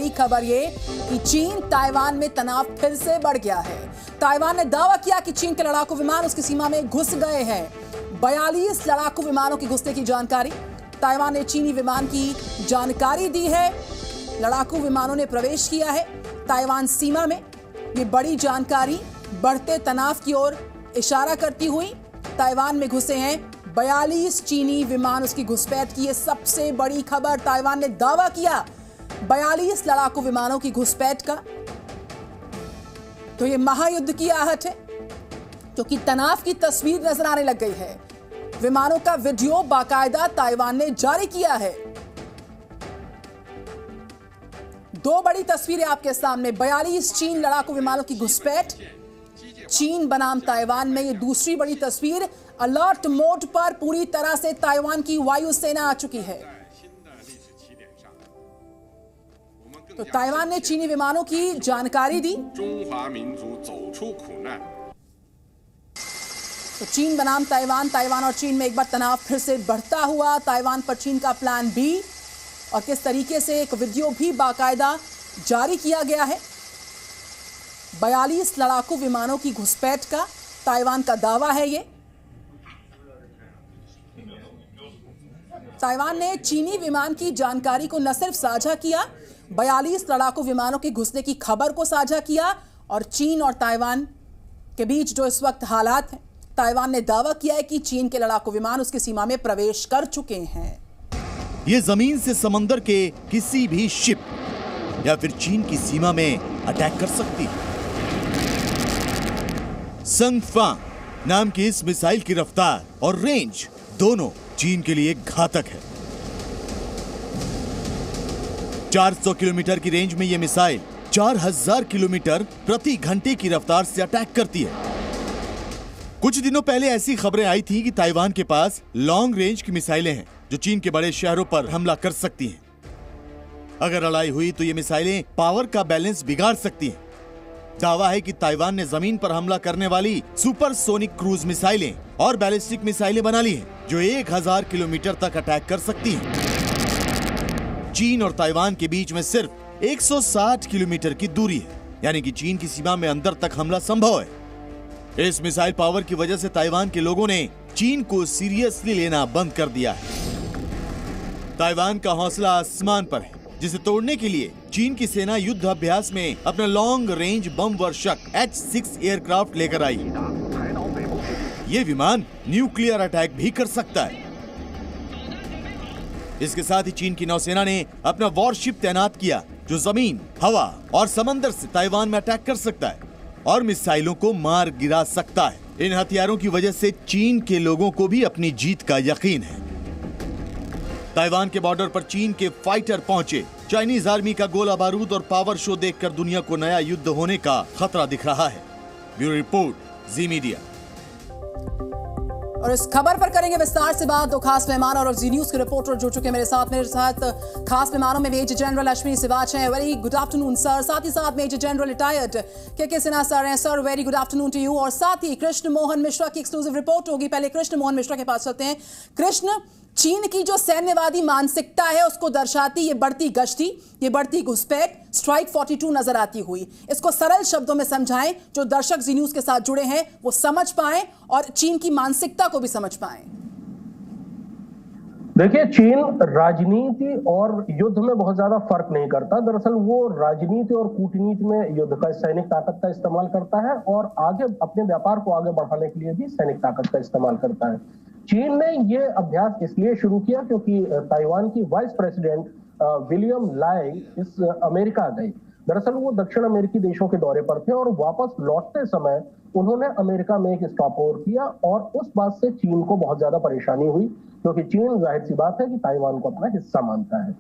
बड़ी खबर ये कि चीन ताइवान में तनाव फिर से बढ़ गया है। ताइवान ने दावा किया कि चीन के लड़ाकू विमान उसकी सीमा में घुस गए हैं। 42 लड़ाकू विमानों की घुसने की जानकारी ताइवान ने चीनी विमान की जानकारी दी है। लड़ाकू विमानों ने प्रवेश किया है ताइवान सीमा में। ये बड़ी जानकारी बढ़ते तनाव की ओर इशारा करती हुई ताइवान में घुसे हैं 42 चीनी विमान, उसकी घुसपैठ की ये सबसे बड़ी खबर। ताइवान ने दावा किया 42 लड़ाकू विमानों की घुसपैठ का। तो ये महायुद्ध की आहट है क्योंकि तनाव की तस्वीर नजर आने लग गई है। विमानों का वीडियो बाकायदा ताइवान ने जारी किया है। दो बड़ी तस्वीरें आपके सामने, 42 चीन लड़ाकू विमानों की घुसपैठ चीन बनाम ताइवान में। ये दूसरी बड़ी तस्वीर, अलर्ट मोड पर पूरी तरह से ताइवान की वायुसेना आ चुकी है। तो ताइवान ने चीनी विमानों की जानकारी दी। तो चीन बनाम ताइवान, ताइवान और चीन में एक बार तनाव फिर से बढ़ता हुआ। ताइवान पर चीन का प्लान बी और किस तरीके से एक वीडियो भी बाकायदा जारी किया गया है। 42 लड़ाकू विमानों की घुसपैठ का ताइवान का दावा है। ये ताइवान ने चीनी विमान की जानकारी को न सिर्फ साझा किया, 42 लड़ाकू विमानों के घुसने की खबर को साझा किया। और चीन और ताइवान के बीच जो इस वक्त हालात हैं, ताइवान ने दावा किया है कि चीन के लड़ाकू विमान उसकी सीमा में प्रवेश कर चुके हैं। ये जमीन से समंदर के किसी भी शिप या फिर चीन की सीमा में अटैक कर सकती है। संगफा नाम की इस मिसाइल की रफ्तार और रेंज दोनों चीन के लिए घातक है। 400 किलोमीटर की रेंज में यह मिसाइल 4000 किलोमीटर प्रति घंटे की रफ्तार से अटैक करती है। कुछ दिनों पहले ऐसी खबरें आई थी कि ताइवान के पास लॉन्ग रेंज की मिसाइलें हैं जो चीन के बड़े शहरों पर हमला कर सकती हैं। अगर लड़ाई हुई तो ये मिसाइलें पावर का बैलेंस बिगाड़ सकती हैं। दावा है कि ताइवान ने जमीन पर हमला करने वाली सुपरसोनिक क्रूज मिसाइलें और बैलिस्टिक मिसाइलें बना ली हैं जो 1000 किलोमीटर तक अटैक कर सकती हैं। चीन और ताइवान के बीच में सिर्फ 160 किलोमीटर की दूरी है, यानी कि चीन की सीमा में अंदर तक हमला संभव है। इस मिसाइल पावर की वजह से ताइवान के लोगों ने चीन को सीरियसली लेना बंद कर दिया है। ताइवान का हौसला आसमान पर है, जिसे तोड़ने के लिए चीन की सेना युद्ध अभ्यास में अपना लॉन्ग रेंज बम वर्षक H-6 एयरक्राफ्ट लेकर आई। ये विमान न्यूक्लियर अटैक भी कर सकता है। इसके साथ ही चीन की नौसेना ने अपना वॉरशिप तैनात किया जो जमीन, हवा और समंदर से ताइवान में अटैक कर सकता है और मिसाइलों को मार गिरा सकता है। इन हथियारों की वजह से चीन के लोगों को भी अपनी जीत का यकीन है। ताइवान के बॉर्डर पर चीन के फाइटर पहुंचे। चाइनीज आर्मी का गोला बारूद और पावर शो देखकर दुनिया को नया युद्ध होने का खतरा दिख रहा है। ब्यूरो रिपोर्ट, जी मीडिया। और इस खबर पर करेंगे विस्तार से बात। दो खास मेहमान और जी न्यूज के रिपोर्टर जुड़ चुके हैं मेरे साथ खास मेहमानों में मेजर जनरल अश्विनी सिवाच हैं। Very good afternoon sir. साथ ही साथ major general retired K Sinha sir हैं। Sir very good afternoon to you. और साथ ही कृष्ण मोहन मिश्रा की एक्सक्लूसिव रिपोर्ट होगी। पहले कृष्ण मोहन मिश्रा के पास चलते हैं। कृष्ण, चीन की जो सैन्यवादी मानसिकता है उसको दर्शाती ये बढ़ती गश्ती, ये बढ़ती घुसपैठ, स्ट्राइक 42 नजर आती हुई, इसको सरल शब्दों में समझाएं जो दर्शक जी न्यूज के साथ जुड़े हैं वो समझ पाएं और चीन की मानसिकता को भी समझ पाएं। देखिए, चीन राजनीति और युद्ध में बहुत ज्यादा फर्क नहीं करता। दरअसल वो राजनीति और कूटनीति में युद्ध का, सैनिक ताकत का इस्तेमाल करता है और आगे अपने व्यापार को आगे बढ़ाने के लिए भी सैनिक ताकत का इस्तेमाल करता है। चीन ने ये अभ्यास इसलिए शुरू किया क्योंकि ताइवान की वाइस प्रेसिडेंट विलियम लाई इस अमेरिका गए। दरअसल वो दक्षिण अमेरिकी देशों के दौरे पर थे और वापस लौटते समय उन्होंने अमेरिका में एक स्टॉप ओवर किया और उस बात से चीन को बहुत ज्यादा परेशानी हुई क्योंकि चीन जाहिर सी बात है कि ताइवान को अपना हिस्सा मानता है।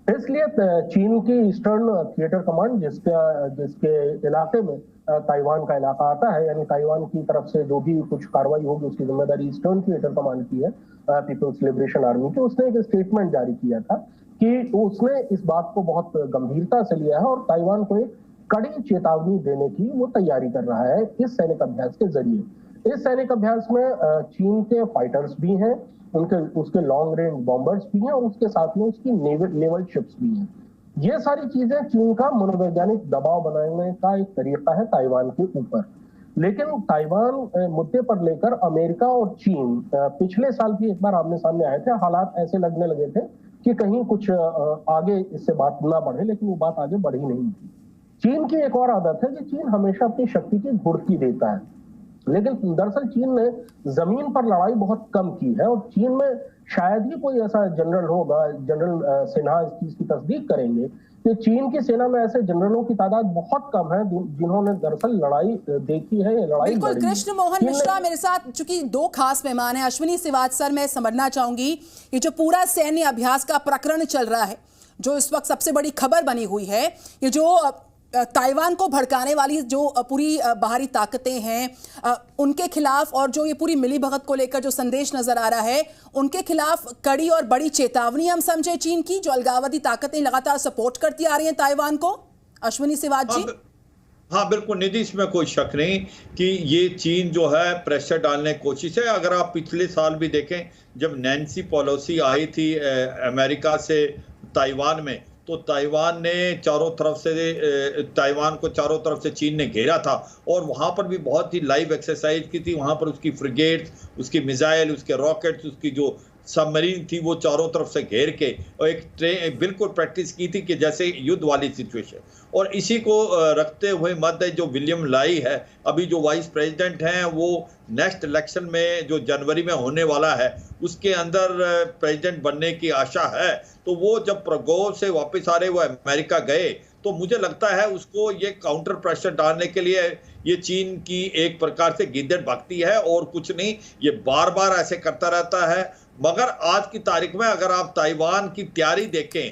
इसलिए चीन की ईस्टर्न थिएटर कमांड जिसके इलाके में ताइवान का इलाका आता है, यानी ताइवान की तरफ से जो भी कुछ कार्रवाई होगी उसकी जिम्मेदारी ईस्टर्न थिएटर कमांड की है, पीपल्स लिबरेशन आर्मी की। उसने एक स्टेटमेंट जारी किया था कि उसने इस बात को बहुत गंभीरता से लिया है और ताइवान को एक कड़ी चेतावनी देने की वो तैयारी कर रहा है इस सैनिक अभ्यास के जरिए। इस सैनिक अभ्यास में चीन के फाइटर्स भी हैं, उसके लॉन्ग रेंज बॉम्बर्स भी हैं और उसके साथ में उसकी नेवल शिप्स भी हैं। ये सारी चीजें चीन का मनोवैज्ञानिक दबाव बनाने का एक तरीका है ताइवान के ऊपर। लेकिन ताइवान मुद्दे पर लेकर अमेरिका और चीन पिछले साल भी एक बार आमने सामने आए थे। हालात ऐसे लगने लगे थे कि कहीं कुछ आगे इससे बात ना बढ़े, लेकिन वो बात आगे बढ़ी नहीं थी। चीन की एक और आदत है कि चीन हमेशा अपनी शक्ति की घुड़की देता है, लेकिन दरअसल चीन ने जमीन पर लड़ाई बहुत कम की है और चीन में शायद ही कोई ऐसा जनरल होगा, जनरल सिन्हा इस चीज की तस्दीक करेंगे कि चीन की सेना में ऐसे जनरलों की तादाद बहुत कम है जिन्होंने दरअसल लड़ाई देखी है, लड़ाई बिल्कुल। कृष्ण मोहन मिश्रा मेरे साथ, चूंकि दो खास मेहमान हैं, अश्विनी सिवाच सर, मैं समझना चाहूंगी ये जो पूरा सैन्य अभ्यास का प्रकरण चल रहा है, जो इस वक्त सबसे बड़ी खबर बनी हुई है, ये जो ताइवान को भड़काने वाली जो पूरी बाहरी ताकतें हैं उनके खिलाफ, और जो ये पूरी मिलीभगत को लेकर जो संदेश नजर आ रहा है, उनके खिलाफ कड़ी और बड़ी चेतावनी हम समझे चीन की, जो अलगाववादी ताकतें लगातार सपोर्ट करती आ रही हैं ताइवान को। अश्विनी सिवाच जी। हाँ बिल्कुल निधि, इसमें कोई शक नहीं कि ये चीन जो है प्रेशर डालने की कोशिश है। अगर आप पिछले साल भी देखें, जब नैन्सी पेलोसी आई थी अमेरिका से ताइवान में, तो ताइवान ने चारों तरफ से, ताइवान को चारों तरफ से चीन ने घेरा था और वहां पर भी बहुत ही लाइव एक्सरसाइज की थी। वहां पर उसकी फ्रिगेट्स, उसकी मिसाइल, उसके रॉकेट्स, उसकी जो सबमरीन थी वो चारों तरफ से घेर के और एक बिल्कुल प्रैक्टिस की थी कि जैसे युद्ध वाली सिचुएशन। और इसी को रखते हुए मध्य जो विलियम लाई है, अभी जो वाइस प्रेसिडेंट हैं, वो नेक्स्ट इलेक्शन में जो जनवरी में होने वाला है उसके अंदर प्रेसिडेंट बनने की आशा है। तो वो जब प्रगो से वापस आ रहे वो अमेरिका गए, तो मुझे लगता है उसको ये काउंटर प्रेशर डालने के लिए ये चीन की एक प्रकार से गिद्धड़ भक्ति है और कुछ नहीं। ये बार बार ऐसे करता रहता है। मगर आज की तारीख में अगर आप ताइवान की तैयारी देखें,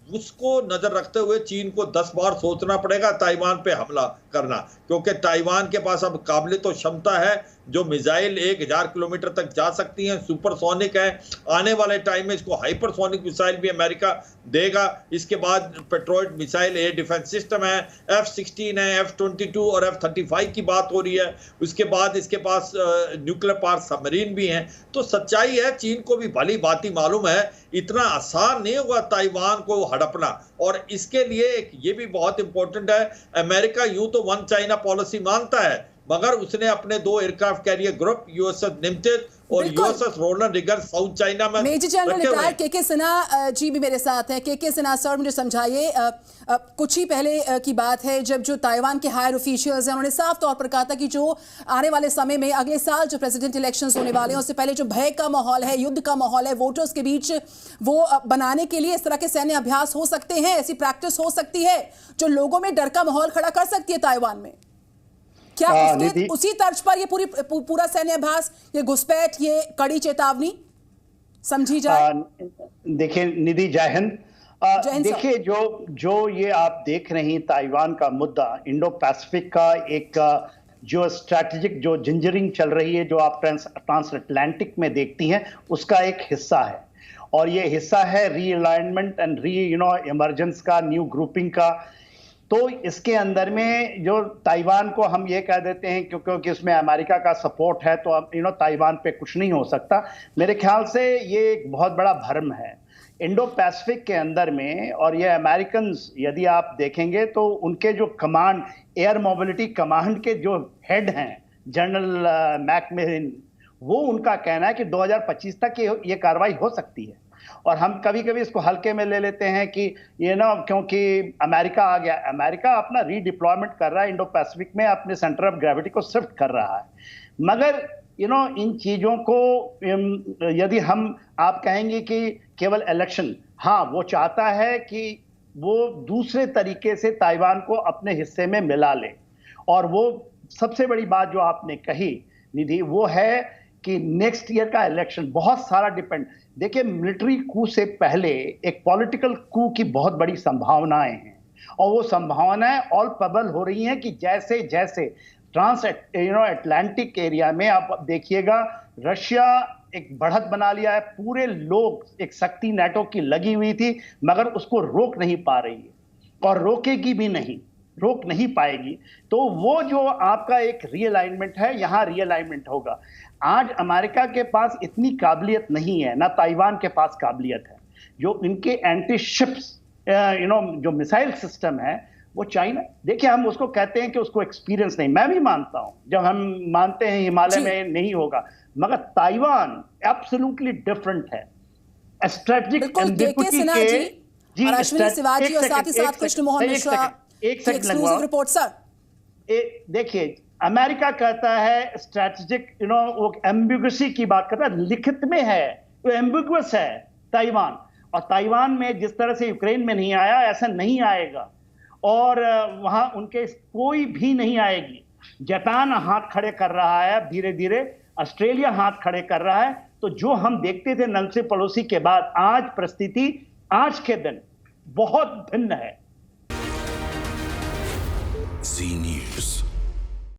उसको नजर रखते हुए चीन को 10 बार सोचना पड़ेगा ताइवान पे हमला करना, क्योंकि ताइवान के पास अब काबिलियत और क्षमता है जो मिसाइल 1000 किलोमीटर तक जा सकती हैं, सुपरसोनिक है। आने वाले टाइम में इसको हाइपरसोनिक मिसाइल भी अमेरिका देगा। इसके बाद पेट्रोइड मिसाइल एयर डिफेंस सिस्टम है, F-16 है, F-22 और F-35 की बात हो रही है। उसके बाद इसके पास न्यूक्लियर पावर सबमरीन भी हैं। तो सच्चाई है, चीन को भी भली भांति मालूम है इतना आसान नहीं होगा ताइवान को हड़पना। और इसके लिए ये भी बहुत इंपॉर्टेंट है, अमेरिका यूं तो वन चाइना पॉलिसी मानता है, मगर उसने अपने 2 aircraft carrier group USS Nimitz और USS Ronald Reagan south China में major general retired K Sinha जी भी मेरे साथ हैं। के सिन्हा सर, मुझे समझाइए, कुछ ही पहले की बात है जब जो ताइवान के हायर ऑफिशियल्स हैं उन्होंने साफ तौर पर कहा था कि जो आने वाले समय में अगले साल जो प्रेसिडेंट इलेक्शंस होने वाले हैं उससे पहले जो भय का माहौल है, युद्ध का माहौल है वोटर्स के बीच, वो बनाने के लिए इस तरह के सैन्य अभ्यास हो सकते हैं, ऐसी प्रैक्टिस हो सकती है जो लोगों में डर का माहौल खड़ा कर सकती है ताइवान में। क्या उसी तर्ज पर ये पूरा सैन्य अभ्यास, ये घुसपैठ, ये कड़ी चेतावनी समझी जाए? देखिए निधि, जय हिंद। देखिए जो ये आप देख रही ताइवान का मुद्दा, इंडो पैसिफिक का एक जो स्ट्रैटेजिक जो जिंजरिंग चल रही है, जो आप ट्रांस अटलांटिक में देखती हैं, उसका एक हिस्सा है। और ये हिस्सा है रीअलाइनमेंट एंड इमर्जेंस का, न्यू ग्रुपिंग का। तो इसके अंदर में जो ताइवान को हम ये कह देते हैं क्योंकि इसमें अमेरिका का सपोर्ट है, तो अब ताइवान पे कुछ नहीं हो सकता। मेरे ख्याल से ये एक बहुत बड़ा भ्रम है इंडो पैसिफिक के अंदर में। और ये अमेरिकन यदि आप देखेंगे तो उनके जो कमांड, एयर मोबिलिटी कमांड के जो हेड हैं जनरल मैकमिलन, वो उनका कहना है कि 2025 तक ये कार्रवाई हो सकती है। और हम कभी कभी इसको हल्के में ले लेते हैं कि क्योंकि अमेरिका आ गया, अमेरिका अपना रीडिप्लॉयमेंट कर रहा है इंडो पैसिफिक में, अपने सेंटर ऑफ ग्रेविटी को शिफ्ट कर रहा है। मगर इन चीजों को यदि आप कहेंगे कि केवल इलेक्शन, हाँ वो चाहता है कि वो दूसरे तरीके से ताइवान को अपने हिस्से में मिला ले। और वो सबसे बड़ी बात जो आपने कही निधि, वो है कि नेक्स्ट ईयर का इलेक्शन बहुत सारा डिपेंड। देखिए, मिलिट्री कू से पहले एक पॉलिटिकल कू की बहुत बड़ी संभावनाएं हैं, और वो संभावनाएं ऑल प्रबल हो रही हैं कि जैसे जैसे ट्रांस अटलांटिक एरिया में आप देखिएगा, रशिया एक बढ़त बना लिया है। पूरे लोग एक शक्ति नेटो की लगी हुई थी, मगर उसको रोक नहीं पा रही है और रोकेगी भी नहीं, रोक नहीं पाएगी। तो वो जो आपका एक रीअलाइनमेंट है, यहाँ रीअलाइनमेंट होगा। आज अमेरिका के पास इतनी काबिलियत नहीं है, ना ताइवान के पास काबिलियत है। जो इनके एंटी शिप्स जो मिसाइल सिस्टम है वो चाइना, देखिए हम उसको कहते हैं कि उसको एक्सपीरियंस नहीं, मैं भी मानता हूं, जब हम मानते हैं हिमालय में नहीं होगा, मगर ताइवान एब्सोल्युटली डिफरेंट है। स्ट्रेटेजिक एम्बिग्विटी के जी, और अश्विनी शिवाजी और साथ ही साथ कृष्ण मोहन मिश्रा एक सेकंड एक्सक्लूसिव रिपोर्ट सर। देखिए अमेरिका कहता है स्ट्रेटेजिक वो एम्बिग्युसी की बात करता है, लिखित में है वो एम्बिग्युअस है ताइवान, और ताइवान में जिस तरह से यूक्रेन में नहीं आया ऐसा नहीं आएगा, और वहां उनके कोई भी नहीं आएगी। जापान हाथ खड़े कर रहा है धीरे धीरे, ऑस्ट्रेलिया हाथ खड़े कर रहा है। तो जो हम देखते थे नैन्सी पेलोसी के बाद, आज परिस्थिति आज के दिन बहुत भिन्न है। जी न्यूज़।